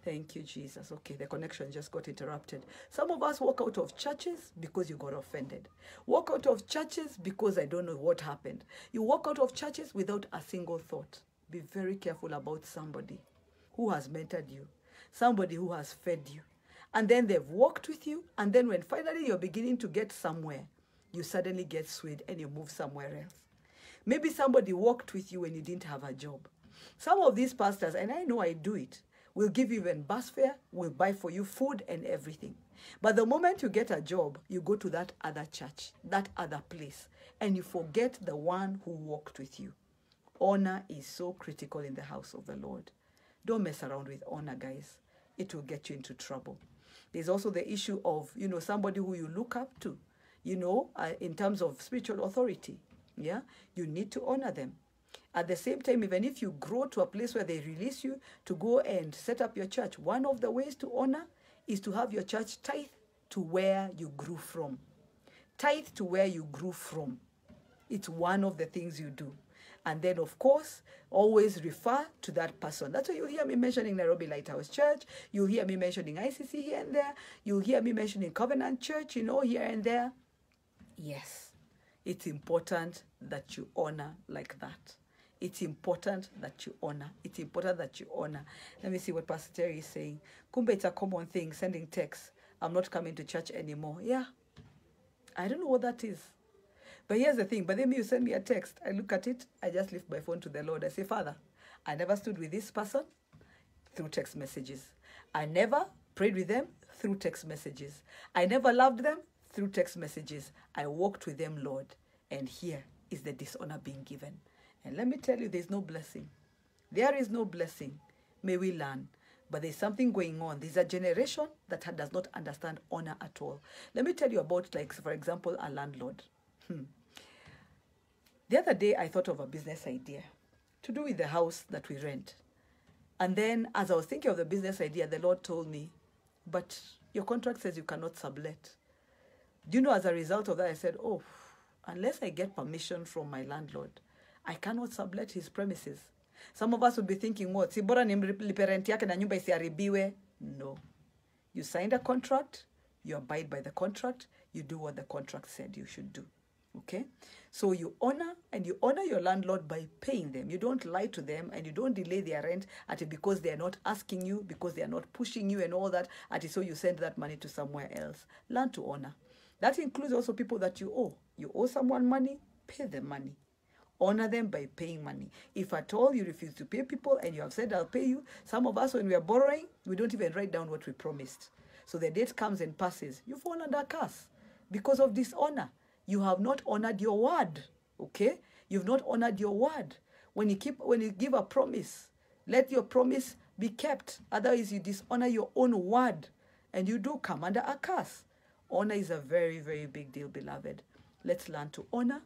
Thank you, Jesus. Okay, the connection just got interrupted. Some of us walk out of churches because you got offended. Walk out of churches because I don't know what happened. You walk out of churches without a single thought. Be very careful about somebody who has mentored you, somebody who has fed you. And then they've walked with you, and then when finally you're beginning to get somewhere, you suddenly get swayed and you move somewhere else. Maybe somebody walked with you when you didn't have a job. Some of these pastors, and I know I do it, will give you even bus fare, will buy for you food and everything. But the moment you get a job, you go to that other church, that other place, and you forget the one who walked with you. Honor is so critical in the house of the Lord. Don't mess around with honor, guys. It will get you into trouble. There's also the issue of, somebody who you look up to, in terms of spiritual authority. Yeah, you need to honor them. At the same time, even if you grow to a place where they release you to go and set up your church, one of the ways to honor is to have your church tithe to where you grew from. Tithe to where you grew from. It's one of the things you do. And then, of course, always refer to that person. That's why you'll hear me mentioning Nairobi Lighthouse Church. You'll hear me mentioning ICC here and there. You'll hear me mentioning Covenant Church, here and there. Yes. It's important that you honor like that. It's important that you honor. It's important that you honor. Let me see what Pastor Terry is saying. Kumbe, it's a common thing, sending texts. I'm not coming to church anymore. Yeah. I don't know what that is. But here's the thing. But then you send me a text. I look at it. I just lift my phone to the Lord. I say, Father, I never stood with this person through text messages. I never prayed with them through text messages. I never loved them through text messages. I walked with them, Lord, and here is the dishonor being given. And let me tell you, there's no blessing. There is no blessing. May we learn. But there's something going on. There's a generation that does not understand honor at all. Let me tell you about, for example, a landlord. The other day, I thought of a business idea to do with the house that we rent. And then, as I was thinking of the business idea, the Lord told me, but your contract says you cannot sublet. Do you know, as a result of that, I said, unless I get permission from my landlord, I cannot sublet his premises. Some of us would be thinking, what? Si bora nimlipe rent yake na nyumba isiharibiwe? No. You signed a contract, You abide by the contract. You do what the contract said you should do. Okay? So you honor, and you honor your landlord by paying them. You don't lie to them, and you don't delay their rent because they are not asking you, because they are not pushing you and all that, so you send that money to somewhere else. Learn to honor. That includes also people that you owe. You owe someone money, pay them money. Honor them by paying money. If at all you refuse to pay people and you have said, I'll pay you, some of us, when we are borrowing, we don't even write down what we promised. So the date comes and passes. You fall under a curse because of dishonor. You have not honored your word. Okay? You've not honored your word. When you give a promise, let your promise be kept. Otherwise, you dishonor your own word and you do come under a curse. Honor is a very, very big deal, beloved. Let's learn to honor.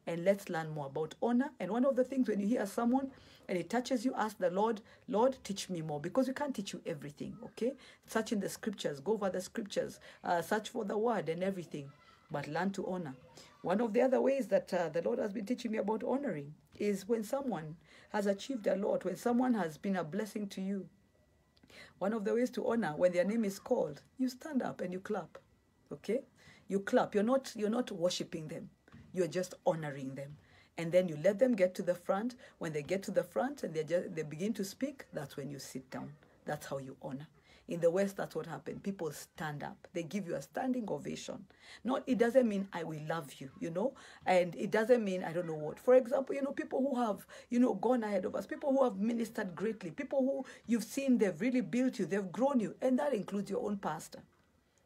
And let's learn more about honor. And one of the things, when you hear someone and it touches you, ask the Lord, Lord, teach me more. Because we can't teach you everything, okay? Search in the scriptures. Go over the scriptures. Search for the word and everything. But learn to honor. One of the other ways that the Lord has been teaching me about honoring is when someone has achieved a lot, when someone has been a blessing to you. One of the ways to honor, when their name is called, you stand up and you clap, okay? You clap. You're not worshiping them. You're just honoring them. And then you let them get to the front. When they get to the front and they begin to speak, that's when you sit down. That's how you honor. In the West, that's what happened. People stand up. They give you a standing ovation. It doesn't mean I will love you, and it doesn't mean I don't know what. For example, people who have, gone ahead of us, people who have ministered greatly, people who you've seen, they've really built you, they've grown you, and that includes your own pastor.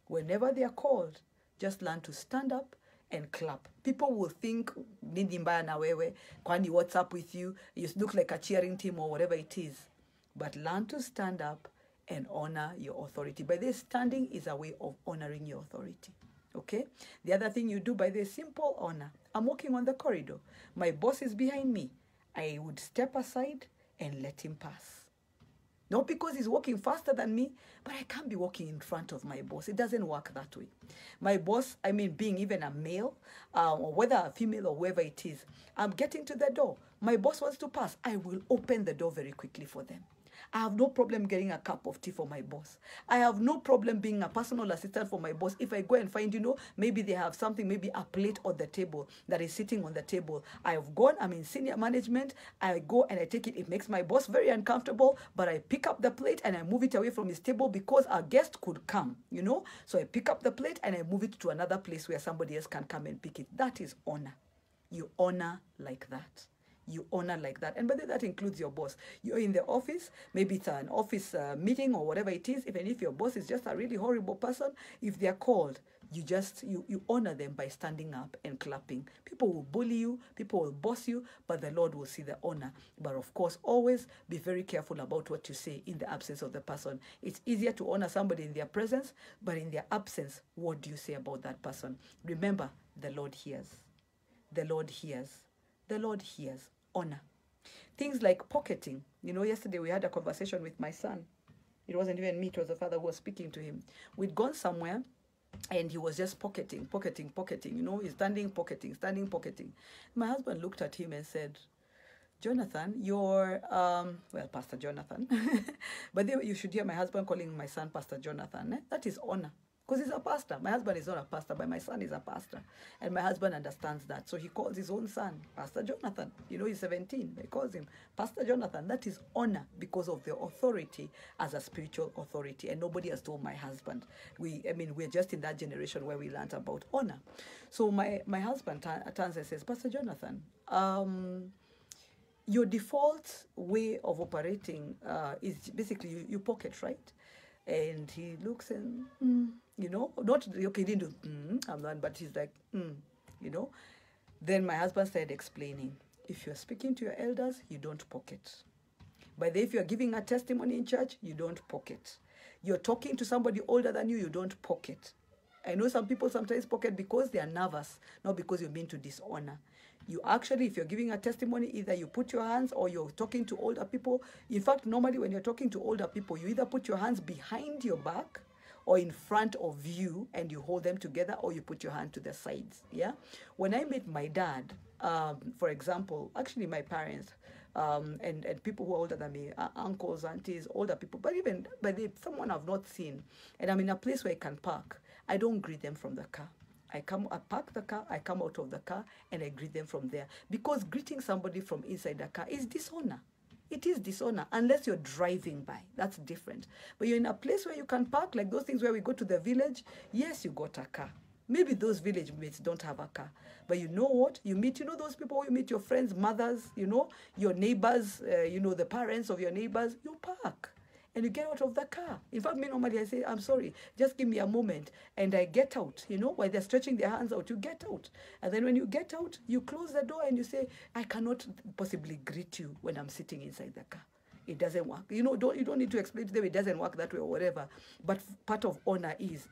Whenever they are called, just learn to stand up and clap. People will think, Nindi mbaya na wewe, kwani what's up with you? You look like a cheering team or whatever it is. But learn to stand up and honor your authority. By this, standing is a way of honoring your authority. Okay? The other thing you do by this, simple honor. I'm walking on the corridor. My boss is behind me. I would step aside and let him pass. Not because he's walking faster than me, but I can't be walking in front of my boss. It doesn't work that way. My boss, being even a male, or whether a female or whoever it is, I'm getting to the door. My boss wants to pass. I will open the door very quickly for them. I have no problem getting a cup of tea for my boss. I have no problem being a personal assistant for my boss. If I go and find, maybe they have something, maybe a plate on the table that is sitting on the table. I have gone, I'm in senior management. I go and I take it. It makes my boss very uncomfortable, but I pick up the plate and I move it away from his table because a guest could come, So I pick up the plate and I move it to another place where somebody else can come and pick it. That is honor. You honor like that. You honor like that. And by that includes your boss. You're in the office, maybe it's an office meeting or whatever it is. Even if your boss is just a really horrible person, if they're called, you honor them by standing up and clapping. People will bully you, people will boss you, but the Lord will see the honor. But of course, always be very careful about what you say in the absence of the person. It's easier to honor somebody in their presence, but in their absence, what do you say about that person? Remember, the Lord hears. The Lord hears. The Lord hears. Honor. Things like pocketing. Yesterday we had a conversation with my son. It wasn't even me, it was the father who was speaking to him. We'd gone somewhere and he was just pocketing. He's standing pocketing. My husband looked at him and said, Jonathan, you're, Pastor Jonathan. But then you should hear my husband calling my son Pastor Jonathan. That is honor. Because he's a pastor. My husband is not a pastor, but my son is a pastor. And my husband understands that. So he calls his own son Pastor Jonathan. He's 17. He calls him Pastor Jonathan. That is honor because of the authority as a spiritual authority. And nobody has told my husband. We're just in that generation where we learned about honor. So my husband turns and says, Pastor Jonathan, your default way of operating is basically you pocket, right? And he looks and, not, okay, he didn't do, I'm not, but he's like, Then my husband started explaining, if you're speaking to your elders, you don't pocket. But if you're giving a testimony in church, you don't pocket. You're talking to somebody older than you, you don't pocket. I know some people sometimes pocket because they are nervous, not because you mean to dishonor. You actually, if you're giving a testimony, either you put your hands or you're talking to older people. In fact, normally when you're talking to older people, you either put your hands behind your back or in front of you and you hold them together, or you put your hand to the sides, yeah? When I met my dad, for example, actually my parents, and people who are older than me, uncles, aunties, older people, but someone I've not seen, and I'm in a place where I can park, I don't greet them from the car. I park the car, I come out of the car, and I greet them from there. Because greeting somebody from inside the car is dishonor. It is dishonor unless you're driving by. That's different. But you're in a place where you can park, like those things where we go to the village. Yes, you got a car. Maybe those village mates don't have a car. But you know what? You meet, those people, you meet your friends' mothers, your neighbors, the parents of your neighbors. You park and you get out of the car. In fact, me normally I say, I'm sorry, just give me a moment. And I get out, while they're stretching their hands out, you get out. And then when you get out, you close the door and you say, I cannot possibly greet you when I'm sitting inside the car. It doesn't work. You don't need to explain to them it doesn't work that way or whatever. But part of honor is,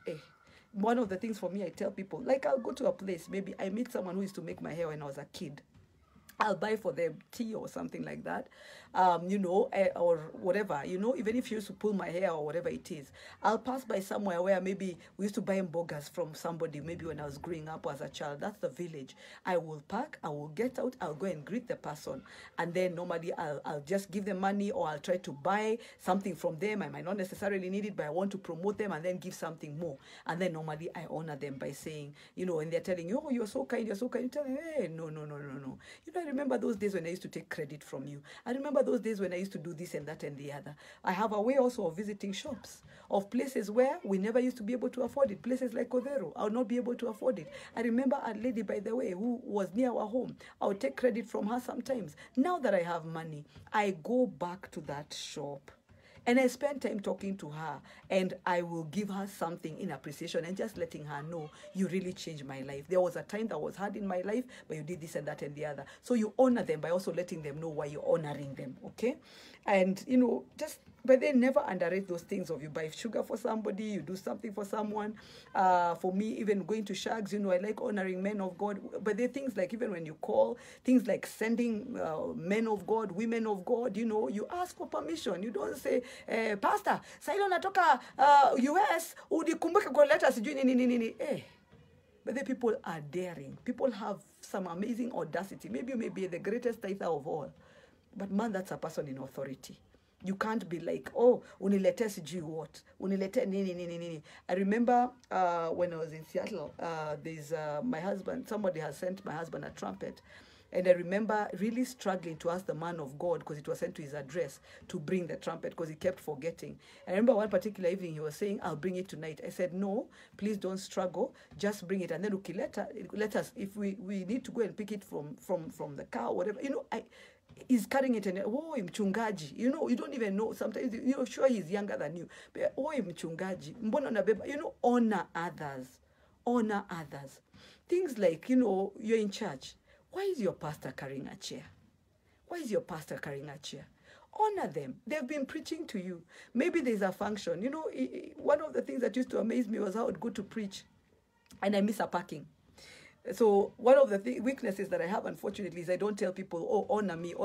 one of the things for me, I tell people, like I'll go to a place, maybe I meet someone who used to make my hair when I was a kid. I'll buy for them tea or something like that, or whatever, even if you used to pull my hair or whatever it is. I'll pass by somewhere where maybe we used to buy burgers from somebody, maybe when I was growing up as a child. That's the village. I will park, I will get out, I'll go and greet the person. And then normally I'll just give them money, or I'll try to buy something from them. I might not necessarily need it, but I want to promote them and then give something more. And then normally I honor them by saying, and they're telling you, oh, you're so kind, you're so kind. You tell them, hey, no. I remember those days when I used to take credit from you. I remember those days when I used to do this and that and the other. I have a way also of visiting shops, of places where we never used to be able to afford it. Places like Kodero, I would not be able to afford it. I remember a lady, by the way, who was near our home. I would take credit from her sometimes. Now that I have money, I go back to that shop. And I spend time talking to her, and I will give her something in appreciation and just letting her know, you really changed my life. There was a time that was hard in my life, but you did this and that and the other. So you honor them by also letting them know why you're honoring them, okay? And, but they never underrate those things of you buy sugar for somebody, you do something for someone. For me, even going to shags, I like honoring men of God. But there are things like, even when you call, things like sending men of God, women of God, you ask for permission. You don't say, Pastor, sailo natoka US, udikumbuke kuleta sijui nini. But the people are daring. People have some amazing audacity. Maybe you may be the greatest tither of all. But man, that's a person in authority. You can't be like, oh, unilete sijui what. Unilete nini. I remember when I was in Seattle, there's my husband, somebody has sent my husband a trumpet. And I remember really struggling to ask the man of God, because it was sent to his address, to bring the trumpet, because he kept forgetting. And I remember one particular evening he was saying, I'll bring it tonight. I said, no, please don't struggle. Just bring it. And then okay, let us, if we need to go and pick it from the car or whatever, he's carrying it and, oh, mchungaji. You don't even know. Sometimes, sure he's younger than you. But, oh, mchungaji. Mbona nabeba. Honor others. Honor others. Things like, you're in church. Why is your pastor carrying a chair? Why is your pastor carrying a chair? Honor them. They've been preaching to you. Maybe there's a function. One of the things that used to amaze me was how I would go to preach and I miss a parking. So one of the weaknesses that I have, unfortunately, is I don't tell people, oh, honor me.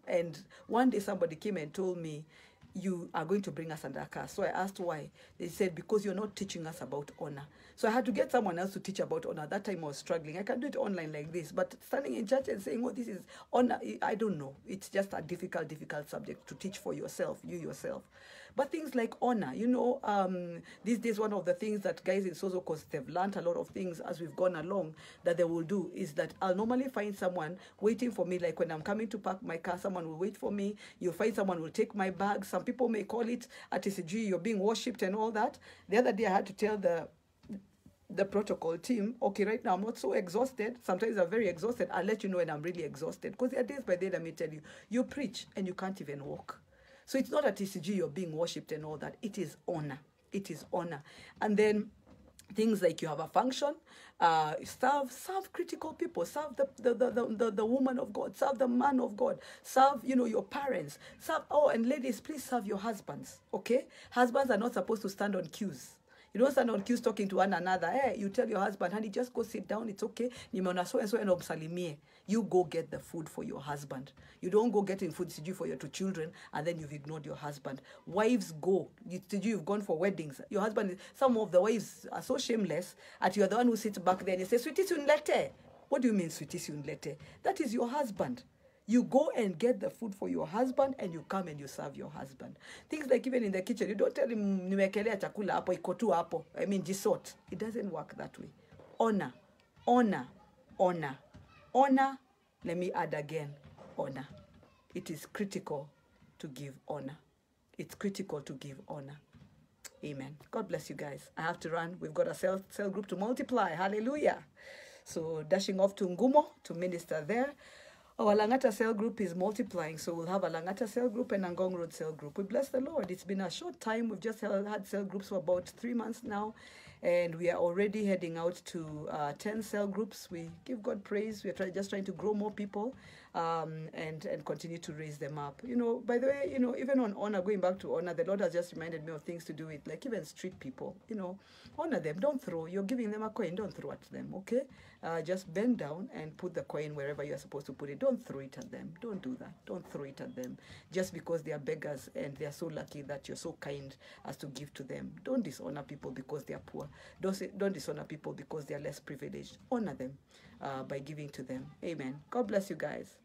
And one day somebody came and told me, you are going to bring us under a car. So I asked why. They said, because you're not teaching us about honor. So I had to get someone else to teach about honor. That time I was struggling. I can do it online like this, but standing in church and saying, oh, this is honor, I don't know. It's just a difficult subject to teach for yourself, you yourself. But things like honor, these days, one of the things that guys in Sozo, because they've learned a lot of things as we've gone along, that they will do is that I'll normally find someone waiting for me. Like when I'm coming to park my car, someone will wait for me. You'll find someone will take my bag. Some people may call it at TCG, you're being worshipped and all that. The other day I had to tell the protocol team, okay, right now I'm not so exhausted. Sometimes I'm very exhausted. I'll let you know when I'm really exhausted. Because there are days by day, let me tell you, you preach and you can't even walk. So it's not at TCG you're being worshipped and all that. It is honor. It is honor. And then things like you have a function, serve critical people, serve the woman of God, serve the man of God, serve, your parents, and ladies, please serve your husbands, okay? Husbands are not supposed to stand on queues. You don't stand on queues talking to one another. Hey, you tell your husband, honey, just go sit down. It's okay. You go get the food for your husband. You don't go getting food for your two children and then you've ignored your husband. Wives go. You've gone for weddings. Your husband, some of the wives are so shameless that you're the one who sits back there and you say, sweetie sunlete. What do you mean, sweetie sunlete? That is your husband. You go and get the food for your husband and you come and you serve your husband. Things like even in the kitchen, you don't tell him, nimekelea chakula hapo, iko tu hapo. I mean, jisort. It doesn't work that way. Honor, honor, honor, honor. Let me add again, honor. It is critical to give honor. It's critical to give honor. Amen. God bless you guys. I have to run. We've got a cell group to multiply. Hallelujah. So dashing off to Ngumo to minister there. Our Langata cell group is multiplying, so we'll have a Langata cell group and Ngong Road cell group. We bless the Lord. It's been a short time. We've just had cell groups for about 3 months now, and we are already heading out to 10 cell groups. We give God praise. We're just trying to grow more people and continue to raise them up. You know, by the way, you know, even on honor, going back to honor, the Lord has just reminded me of things to do with, like even street people. You know, honor them. Don't throw. You're giving them a coin. Don't throw at them, okay? Just bend down and put the coin wherever you're supposed to put it. Don't throw it at them. Don't do that. Don't throw it at them. Just because they are beggars and they are so lucky that you're so kind as to give to them. Don't dishonor people because they are poor. Don't dishonor people because they are less privileged. Honor them by giving to them. Amen. God bless you guys.